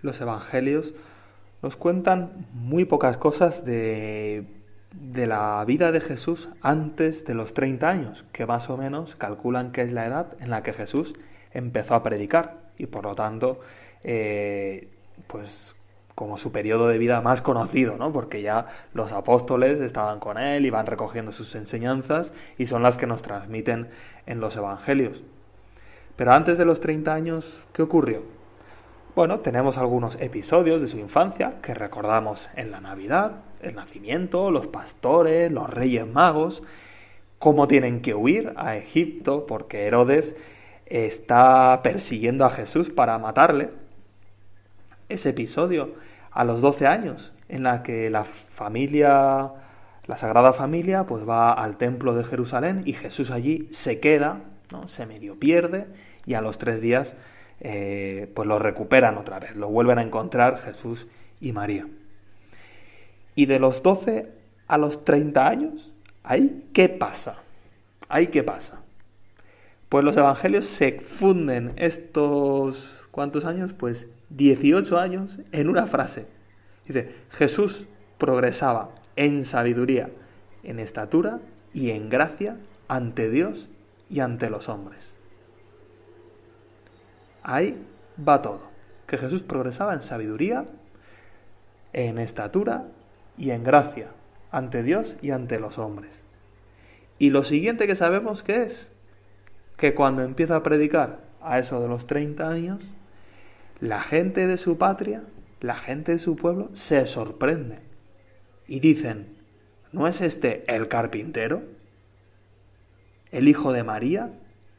los evangelios nos cuentan muy pocas cosas de la vida de Jesús antes de los 30 años, que más o menos calculan que es la edad en la que Jesús empezó a predicar y por lo tanto, pues como su periodo de vida más conocido, ¿no? Porque ya los apóstoles estaban con él, iban recogiendo sus enseñanzas y son las que nos transmiten en los evangelios. Pero antes de los 30 años, ¿qué ocurrió? Bueno, tenemos algunos episodios de su infancia que recordamos en la Navidad, el nacimiento, los pastores, los reyes magos, cómo tienen que huir a Egipto porque Herodes está persiguiendo a Jesús para matarle. Ese episodio a los 12 años en la que la Sagrada Familia, pues va al templo de Jerusalén y Jesús allí se queda, ¿no? Se medio pierde y a los 3 días pues lo recuperan otra vez, lo vuelven a encontrar Jesús y María. Y de los 12 a los 30 años, ¿ahí qué pasa? ¿Ahí qué pasa? Pues los evangelios se funden estos, ¿cuántos años? Pues 18 años en una frase. Dice, Jesús progresaba en sabiduría, en estatura y en gracia ante Dios y ante los hombres. Ahí va todo. Que Jesús progresaba en sabiduría, en estatura y en gracia ante Dios y ante los hombres. Y lo siguiente que sabemos que es que cuando empieza a predicar a eso de los 30 años, la gente de su patria, la gente de su pueblo, se sorprende. Y dicen, ¿no es este el carpintero? ¿El hijo de María?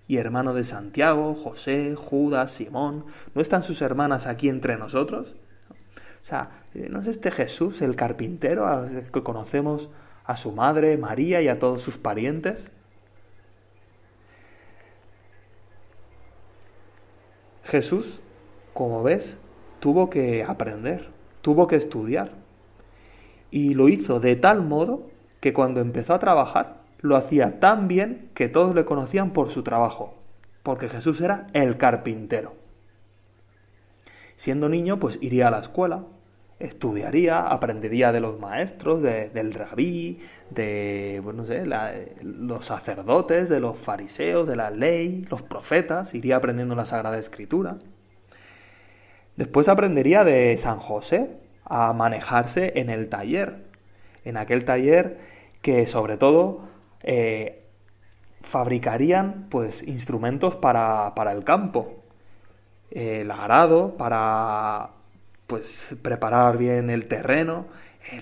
¿Y hermano de Santiago, José, Judas, Simón? ¿No están sus hermanas aquí entre nosotros? O sea, ¿no es este Jesús el carpintero al que conocemos a su madre, María, y a todos sus parientes? Jesús, como ves, tuvo que aprender, tuvo que estudiar. Y lo hizo de tal modo que cuando empezó a trabajar, lo hacía tan bien que todos le conocían por su trabajo, porque Jesús era el carpintero. Siendo niño, pues iría a la escuela, estudiaría, aprendería de los maestros, del rabí, de, pues no sé, los sacerdotes, de los fariseos, de la ley, los profetas, iría aprendiendo la Sagrada Escritura. Después aprendería de San José a manejarse en el taller, en aquel taller que sobre todo fabricarían pues instrumentos para el campo, el arado para pues preparar bien el terreno,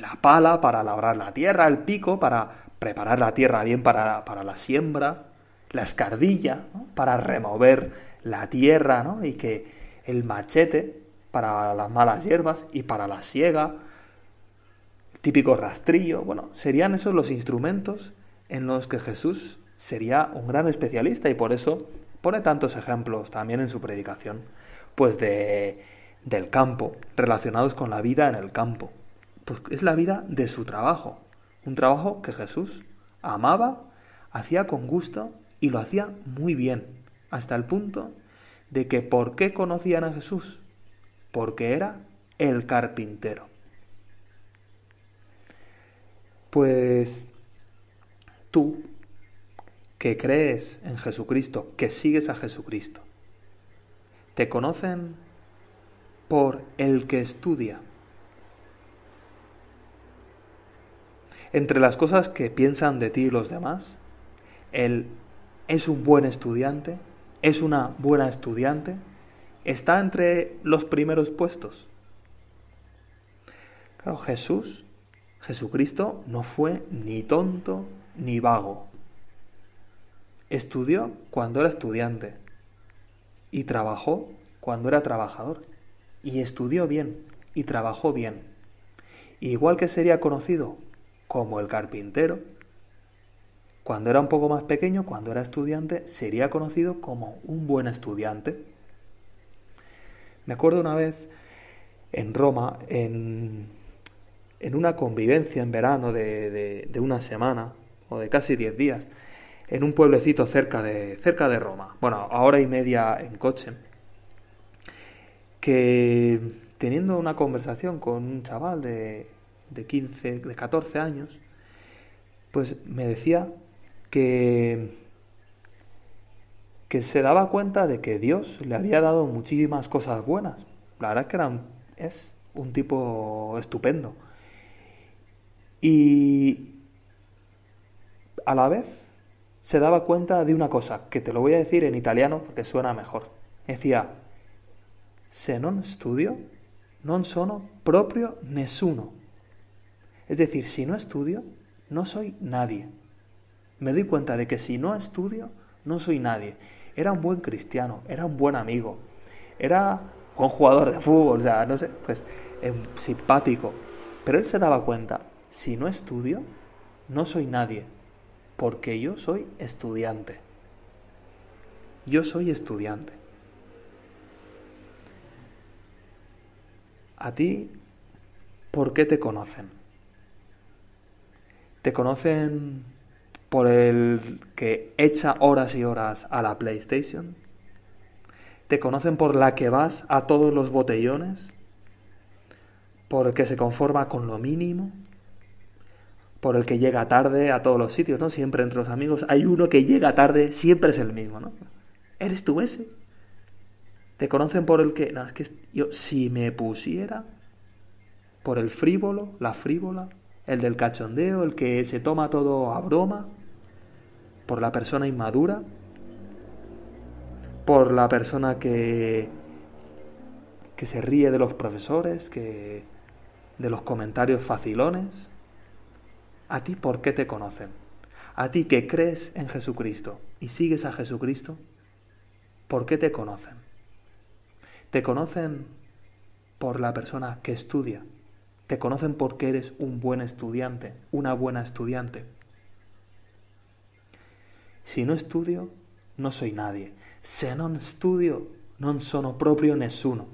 la pala para labrar la tierra, el pico para preparar la tierra bien para la siembra, la escardilla, ¿no? Para remover la tierra, ¿no? Y que el machete para las malas hierbas y para la siega, el típico rastrillo. Bueno, serían esos los instrumentos en los que Jesús sería un gran especialista y por eso pone tantos ejemplos también en su predicación, pues del campo, relacionados con la vida en el campo. Pues es la vida de su trabajo, un trabajo que Jesús amaba, hacía con gusto y lo hacía muy bien, hasta el punto de que ¿por qué conocían a Jesús? Porque era el carpintero. Pues tú, que crees en Jesucristo, que sigues a Jesucristo, ¿te conocen por el que estudia? Entre las cosas que piensan de ti los demás, él es un buen estudiante, es una buena estudiante, está entre los primeros puestos. Claro, Jesucristo no fue ni tonto ni vago. Estudió cuando era estudiante y trabajó cuando era trabajador. Y estudió bien y trabajó bien. Igual que sería conocido como el carpintero, cuando era un poco más pequeño, cuando era estudiante, sería conocido como un buen estudiante. Me acuerdo una vez en Roma, en una convivencia en verano de una semana, o de casi 10 días, en un pueblecito cerca de Roma, bueno, a hora y media en coche, que teniendo una conversación con un chaval de 15, de 14 años, pues me decía que se daba cuenta de que Dios le había dado muchísimas cosas buenas. La verdad es que es un tipo estupendo. Y a la vez se daba cuenta de una cosa, que te lo voy a decir en italiano porque suena mejor. Decía, se non studio, non sono proprio nessuno. Es decir, si no estudio, no soy nadie. Me doy cuenta de que si no estudio, no soy nadie. Era un buen cristiano, era un buen amigo, era un jugador de fútbol, o sea, no sé, pues simpático. Pero él se daba cuenta, si no estudio, no soy nadie, porque yo soy estudiante. Yo soy estudiante. ¿A ti por qué te conocen? ¿Te conocen por el que echa horas y horas a la PlayStation? ¿Te conocen por la que vas a todos los botellones? ¿Por el que se conforma con lo mínimo? ¿Por el que llega tarde a todos los sitios, ¿no? Siempre entre los amigos hay uno que llega tarde, siempre es el mismo, ¿no? ¿Eres tú ese? ¿Te conocen por el que... No, es que yo, si me pusiera por el frívolo, la frívola, el del cachondeo, el que se toma todo a broma, por la persona inmadura, por la persona que se ríe de los profesores, de los comentarios facilones. ¿A ti por qué te conocen? ¿A ti que crees en Jesucristo y sigues a Jesucristo? ¿Por qué te conocen? ¿Te conocen por la persona que estudia? ¿Te conocen porque eres un buen estudiante, una buena estudiante? Si no estudio, no soy nadie. Se non studio, non sono proprio nessuno.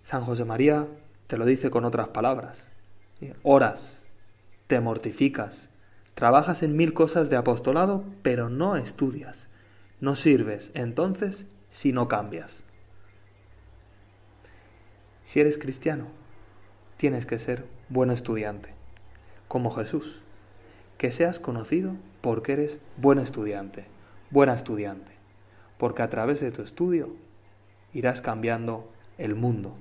San José María te lo dice con otras palabras. Oras, te mortificas, trabajas en 1000 cosas de apostolado, pero no estudias. No sirves, entonces, si no cambias. Si eres cristiano, tienes que ser buen estudiante, como Jesús. Que seas conocido porque eres buen estudiante, buena estudiante, porque a través de tu estudio irás cambiando el mundo.